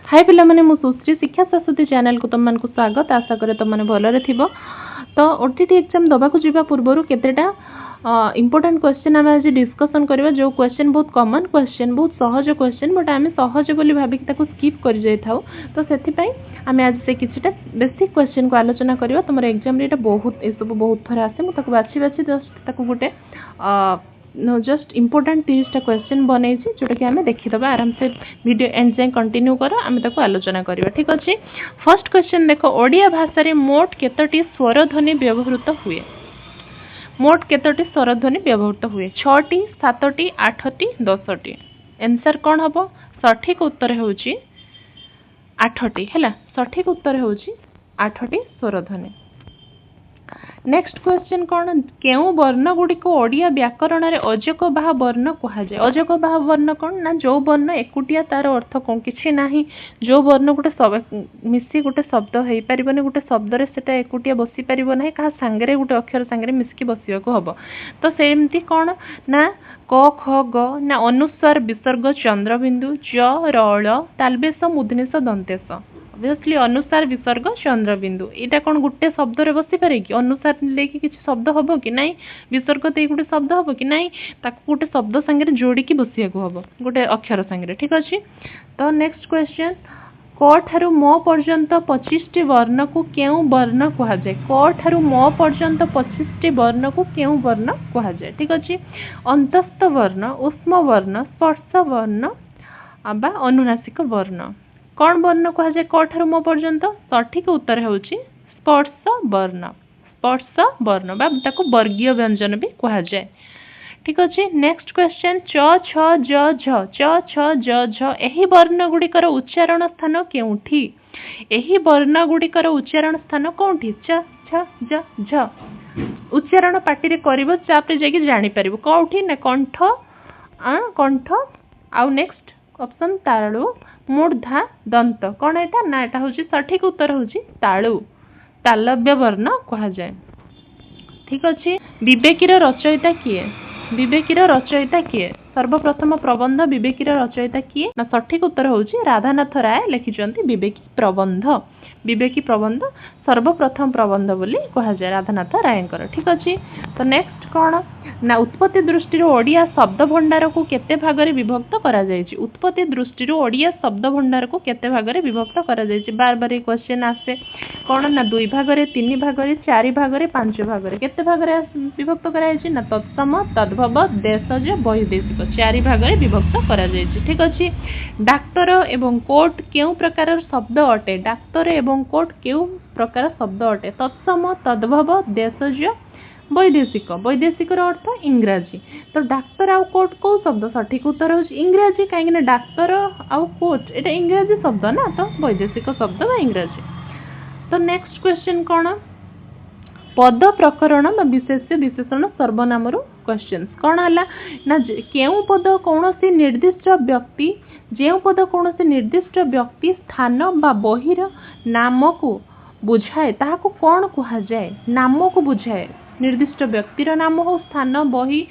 हाय पिला माने मु सुश्री शिक्षा सरस्वती चैनल को तुम को स्वागत। आशा करे तुम मैंने भलरे थी। तो ओटीटी एग्जाम दबा को जीवा पूर्व केतेटा इंपोर्टेंट क्वेश्चन आम आज डिस्कसन करबा। जो क्वेश्चन बहुत कॉमन क्वेश्चन, बहुत सहज क्वेश्चन, बट आम सहज बोली भाविक ताको स्किप कर जाई थाउ। तो सेथि पई आम आज से किछटा बेसिक क्वेश्चन को आलोचना करबा। तुमर एग्जाम रे बहुत ए सब बहुत थरा आसे। मु ताको बाछि बाछि जस्ट ताको गुटे जस्ट इंपोर्टेंट 30टा क्वेश्चन बनै छी जोटा कि हमें देखि दबा। आराम से वीडियो एंड जाए कंटिन्यू करो, आम ताको आलोचना करबा। ठीक अछि। फर्स्ट क्वेश्चन देखो, ओडिया भाषा रे मोट केतोटी स्वर ध्वनि व्यवहृत हुए? मोट केतोटी स्वर ध्वनि व्यवहृत हुए? 6टी, 7टी, 8टी, 10टी। आंसर कोन हबो? सठिक उत्तर होउची 8टी हैला। सठिक उत्तर होउची 8टी स्वर ध्वनि। नेक्स्ट क्वेश्चन कौन? केउ वर्ण गुडी को ओडिया व्याकरण रे अजक बाह वर्ण कहा जाय? अजक बाह वर्ण कौन ना? जो वर्ण एकुटिया तार अर्थ कौन किछि नाही, जो वर्ण गुटे सब मिसी गुटे शब्द हेई परिबने, गुटे शब्द रे सेटा एकुटिया बसी परिबो नाही, का संगरे गुटे अक्षर संगरे मिसकी बसिया को हबो। तो सेमती कौन ना क ख ग ना अनुस्वार विसर्ग चंद्रबिंदु ज र तालबेश मुदनेश दंतेश। ऑब्वियसली अनुसार विसर्ग चंद्रबिंदु एटा कौन गुटे शब्द रे बसी पारे कि? अनुसार लेके किछि शब्द हबो कि नाही, विसर्ग ते गुटे शब्द हबो कि नाही, ताकू गुटे शब्द संगे जोड़ी की बसिया को हबो गुटे अक्षर संगे। ठीक अछि। तो नेक्स्ट क्वेश्चन, क ठारू म पर्यंत 25टी वर्ण को केउ वर्ण कहा जाय? क ठारू म पर्यंत 25टी वर्ण को केउ वर्ण कहा जाय? ठीक अछि। अंतस्थ वर्ण, उष्म वर्ण, स्पर्श वर्ण आबा अनुनासिक वर्ण। कौन वर्ण कहा जाए क ठारू म पर्यंत? सठिक उत्तर होउची स्पर्श वर्ण। स्पर्श वर्ण बा ताको वर्गीय व्यंजन भी कहा जाए। ठीक अछि। नेक्स्ट क्वेश्चन, च छ ज झ, च छ ज झ एही वर्ण गुडिकर उच्चारण स्थान केउठी? एही वर्ण गुडिकर उच्चारण स्थान कोउठी? च छ ज झ उच्चारण पाटी रे करबो, चाप रे जाके जानि परिबो कोउठी ना? कंठ कंठ आउ नेक्स्ट ऑप्शन तालु मूर्धा दंत। कौन एटा ना? एटा होची सठिक उत्तर होची तालु, तालव्य वर्ण कहा जाए। ठीक अछि। विवेकीर रचयिता किए? विवेकीर रचयिता किए? सर्वप्रथम प्रबंध विवेकीर रचयिता किए ना? सठिक उत्तर होची राधानाथ राय लिखिचंती विवेकी प्रबंध। विवेकी प्रबंध सर्वप्रथम प्रबंध बोली कहा जाए राधानाथ रायंकर। ठीक अछि। तो नेक्स्ट कौन ना? उत्पत्ति दृष्टि ओडिया शब्द भंडार को केते भागरे विभक्त करा जायछि? उत्पत्ति दृष्टि ओडिया शब्द भंडार को केते भागरे विभक्त करा जायछि? बार बार ये क्वेश्चन आसे। कौन ना? 2 भागरे, 3 भागरे, 4 भागरे, 5 भागरे। केते भागरे विभक्त करा जायछि ना? तत्सम, तद्भव, देशज, वैदेशिक 4 भागरे विभक्त करा जायछि। ठीक अछि। डाक्टर एवं कोर्ट केउ प्रकार शब्द अटे? डाक्टर एवं कोर्ट केउ प्रकार शब्द अटे? तत्सम, तद्भव, देशज, वैदेशिक। वैदेशिक अर्थ इंग्राजी। तो डाक्टर आउ कोर्ट को शब्द? सठिक उत्तर हो इंग्राजी, कहीं डाक्तर आउ कोर्ट एटा इंग्राजी शब्द ना, तो वैदेशिक शब्द बा इंग्राजी। तो नेक्स्ट क्वेश्चन कौन? पद प्रकरण विशेष्य विशेषण सर्वनाम क्वेश्चन कौन है ना? केउ पद कौनसी निर्दिष्ट व्यक्ति, जेउ पद कौनसी निर्दिष्ट व्यक्ति स्थान बा बहिर नाम को बुझाए ताहाको कौन कहा जाए? नाम को बुझाए। निर्दिष्ट व्यक्तिर नाम हो, स्थान, बही,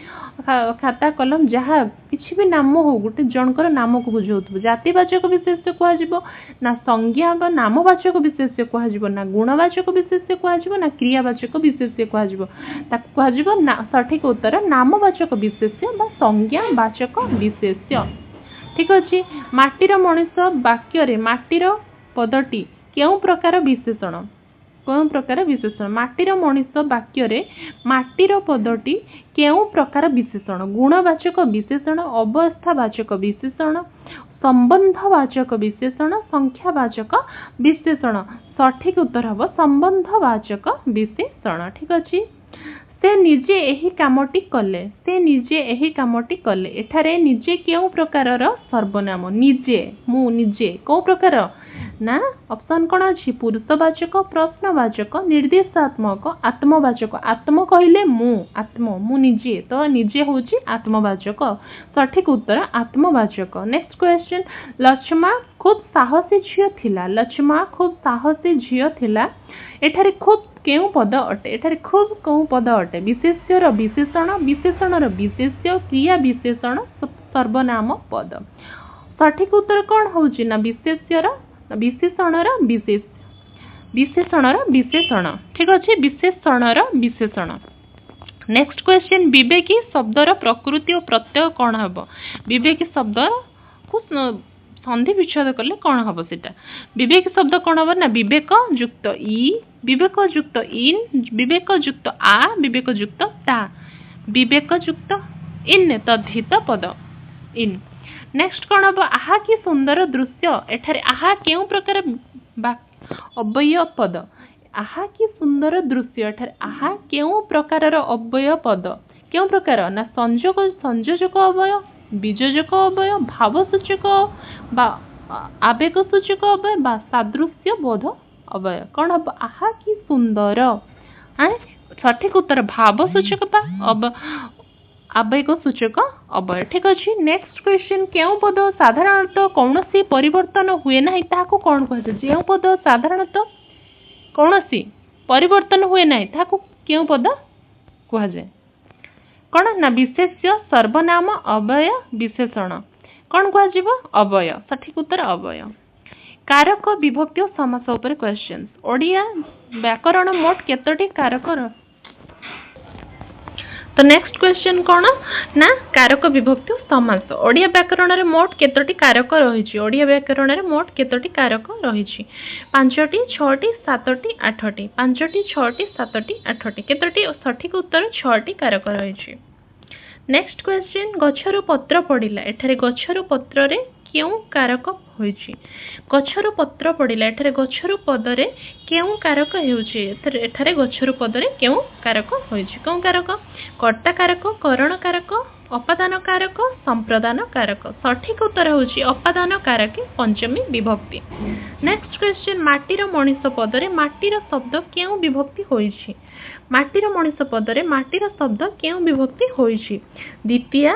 खाता, कलम जहाँ किसी भी नाम हो, गोटे जनकर नाम को बुझाउथबो। जातिवाचक विशेष्य कहा जिवो ना? संज्ञा बा नामवाचक विशेष्य कहा जिवो ना? गुणवाचक विशेष्य कहा जिवो ना? क्रियावाचक विशेष्य कहा जिवो? ताको कहा जिवो ना? सठिक उत्तर नामवाचक विशेष्य बा संज्ञावाचक विशेष्य। ठीक अछि। माटीर मनुष्य वाक्य रे माटीर पदटी केउ प्रकार विशेषण? कौन प्रकार विशेषण? माटीर मनुष्य वाक्य रे माटीर पदटी केउ प्रकार विशेषण? गुणवाचक विशेषण, अवस्थावाचक विशेषण, संबंधवाचक विशेषण, संख्यावाचक विशेषण। सठिक उत्तर हबो संबंधवाचक विशेषण। ठीक अछि। से निजे एही कामटी कले, से निजे एही कामटी कले एठारे निजे केउ प्रकारर सर्वनाम? निजे, मु निजे को प्रकार ना? ऑप्शन कौन अछि? पुरुषवाचक, प्रश्नवाचक, निर्देशात्मक, आत्मवाचक। आत्म कहले मु, आत्म मु निजे, तो निजे होची आत्मवाचक। सठिक उत्तर आत्मवाचक। नेक्स्ट क्वेश्चन, लक्ष्मा खूब साहसी झियो थिला। लक्ष्मा खूब साहसी झियो थिला एठारे खूब केउ पद अटे? एठारे खूब केउ पद अटे? विशेष्यर विशेषण, विशेषणर विशेष्य, क्रिया विशेषण, सर्वनाम पद। सठिक उत्तर कौन होची ना? विशेष्यर विशेषणर विशेष विशेषणर विशेषण ठीक अच्छे विशेषणर विशेषण। नेक्स्ट क्वेश्चन विवेकी शब्दर प्रकृति और प्रत्यय कौन हम विवेकी शब्द को संधि विच्छेद कले कौन हम सेटा विवेक शब्द कौन हम ना विवेक युक्त इ विवेक युक्त इन विवेक युक्त आ विवेक युक्त ता विवेक युक्त इन तद्धित पद इन। नेक्स्ट कौन हम आहा कि सुंदर दृश्य एठारे आहा केउ प्रकार अव्यय पद आहा कि सुंदर दृश्य एठारे आहा केउ प्रकार अव्यय पद केउ प्रकार ना संयोग संयोजक अव्यय बीजोजक अव्यय भावसूचक बा आवेग सूचक अव्यय बा सादृश्य बोध अव्यय कौन हम आहा कि सुंदर सठिक उत्तर भावसूचक बा आवेग सूचक अव्यय ठीक अच्छे। नेक्स्ट क्वेश्चन केउ पद साधारणतः कौन सी परिवर्तन हुए ना ताको कौन कहते जो पद साधारणतः कौन सी परिवर्तन हुए ना ताको केउ पद कह जाए कौन ना विशेष्य सर्वनाम अव्यय विशेषण कौन कह अव्यय सठिक उत्तर अव्यय। कारक विभक्ति और समास उपर क्वेश्चन ओडिया व्याकरण मोट केतोटी कारक तो नेक्स्ट क्वेश्चन कौन ना कारक विभक्ति और समास ओडिया व्याकरण रे मोट केतोटी कारक रही ओडिया व्याकरण रे मोट केतोटी कारक रही 5टी 6टी 7टी 8टी 5टी 6टी 7टी 8टी केतोटी सठिक उत्तर 6टी कारक रही। नेक्स्ट क्वेश्चन गछरु पत्र पड़िला एठारे गछरु पत्र रे केउ कारक होइछि गछरु पत्र पड़िला एठारे गछरु पदरे केउ कारक हेउछि एठारे गछरु पदरे केउ कारक होइछि कोउ कारक कर्ता कारक करण कारक अपादान कारक संप्रदान कारक सठिक उत्तर होउछि अपादान कारक पंचमी विभक्ति। नेक्स्ट क्वेश्चन माटीर मनीष पदरे माटीर शब्द केउ विभक्ति होइछि माटीर मनीष पदरे माटीर शब्द केउ विभक्ति होइछि द्वितीय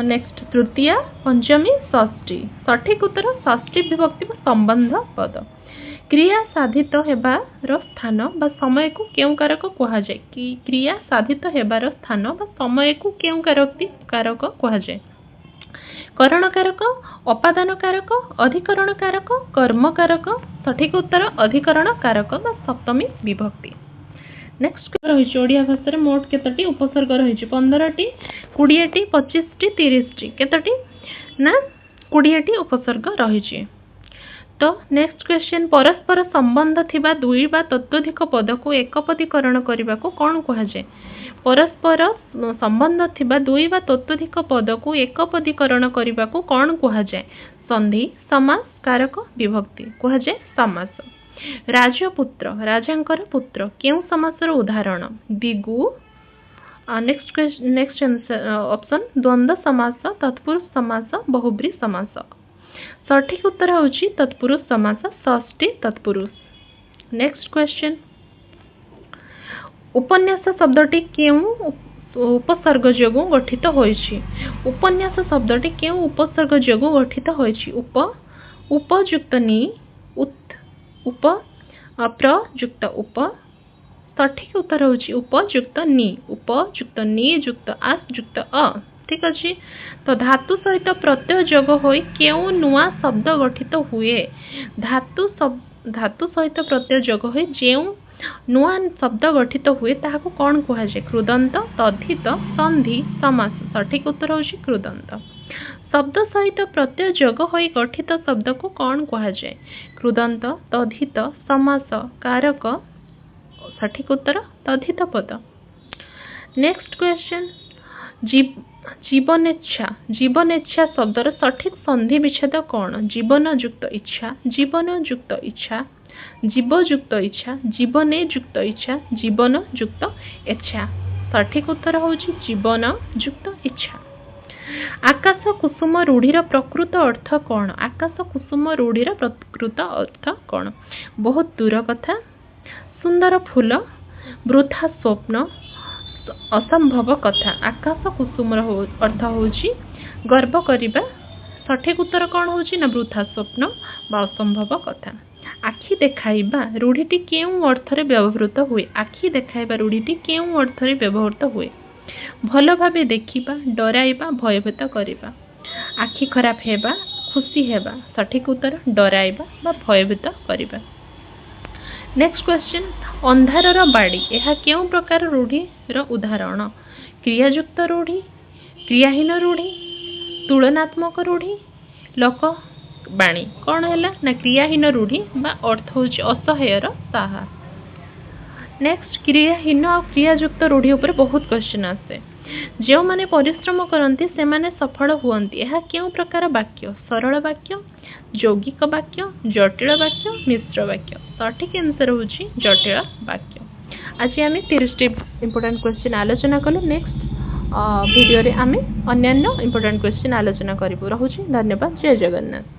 नेक्स्ट तृतीय पंचमी षष्ठी सठिक उत्तर षष्ठी विभक्ति संबंध पद। क्रिया साधित हेबार स्थान बा समय को केउ कारक कह जाय कि क्रिया साधित हेबार स्थान बा समय को केउ कारक कह जाय करण कारक अपादान कारक अधिकरण कारक कर्म कारक सठिक उत्तर अधिकरण कारक बा सप्तमी विभक्ति। नेक्स्ट रही ओडिया भाषा में मोट केतोटी उपसर्ग रही 15टी 20टी 25टी 30टी केतोटी ना 20टी उपसर्ग रही। तो नेक्स्ट क्वेश्चन परस्पर संबंध थिबा दुई बा तत्वधिक पद को एकपदीकरण करने को कौन कह जाए परस्पर संबंध थिबा दुई बा तत्वधिक पद को एकपदीकरण करने को कौन कह जाए संधि समास कारक विभक्ति कह जाए समास। राजपुत्र राजांकर पुत्र केउ समासर उदाहरण दिगु नेक्स्ट ऑप्शन द्वंद्व समास तत्पुरुष समास बहुब्री समास सठिक उत्तर होउछि तत्पुरुष समास षष्ठी तत्पुरुष। नेक्स्ट क्वेश्चन उपन्यास शब्दटी केउ उपसर्ग जोगु गठित होइछि उपन्यास शब्दटी केउ उपसर्ग जोगु गठित होइछि उपयुक्त नि उप प्रयुक्त उप सठिक उत्तर होउछि उपयुक्त नि युक्त आस युक्त अ ठीक अच्छे। तो धातु सहित प्रत्यय जोग होई केउ नुआ शब्द गठित हुए धातु सहित प्रत्यय जोग होई जेउ नुआ शब्द गठित हुए ताहाको कौन कह जाए कृदंत तद्धित संधि समास सठिक उत्तर होउछि कृदंत। शब्द सहित प्रत्यय जोग होई गठित शब्द को कौन कह जाए कृदंत तद्धित समास कारक सठिक उत्तर तद्धित पद। नेक्स्ट क्वेश्चन जीवनेच्छा शब्दर सठिक संधि विच्छेद कौन जीवन युक्त इच्छा जीवन युक्त इच्छा जीवयुक्त इच्छा जीवने युक्त इच्छा जीवन युक्त इच्छा सठिक उत्तर होउछि जीवन युक्त इच्छा। आकाश कुसुम रूढ़ीर प्रकृत अर्थ कौन आकाश कुसुम रूढ़ीर प्रकृत अर्थ कौन बहुत दूर कथा सुंदर फूल वृथा स्वप्न असंभव कथा आकाश कुसुम अर्थ होउछि गर्व करिबा सठिक उत्तर कौन होउछि ना वृथा स्वप्न बा असंभव कथा। आखि देखाइबा रूढ़ीटी केउ अर्थ रे व्यवहृत हुए आखि देखाइबा रूढ़ीटी केउ अर्थ रे व्यवहृत हुए भल भाबे देखिबा डराइबा भयभीत करिबा आखि खराब हेबा खुशी हेबा सठिक उत्तर डराइबा बा भयभीत करिबा। नेक्स्ट क्वेश्चन अंधारर बाड़ी यह केउं प्रकार रूढ़ी रो उदाहरण क्रियायुक्त रूढ़ी क्रियाहीन रूढ़ी तुलनात्मक रूढ़ी लोक बाणी कौन है ना क्रियाहीन रूढ़ी बा अर्थ हूँ असहायर साहा। नेक्स्ट क्रियाहीन और क्रियायुक्त रूढ़ी उपर बहुत क्वेश्चन आसे जो माने परिश्रम करती से माने सफल हुअन्ति यह केउं प्रकार वाक्य सरल वाक्य यौगिक वाक्य जटिल वाक्य मिश्र वाक्य सठिक आंसर हूँ जटिल वाक्य। आज आम 30 इंपोर्टेंट क्वेश्चन आलोचना कलु नेक्स्ट वीडियो रे आम अन्य इंपोर्टेंट क्वेश्चन आलोचना करूँ। रहुछि धन्यवाद जय जगन्नाथ।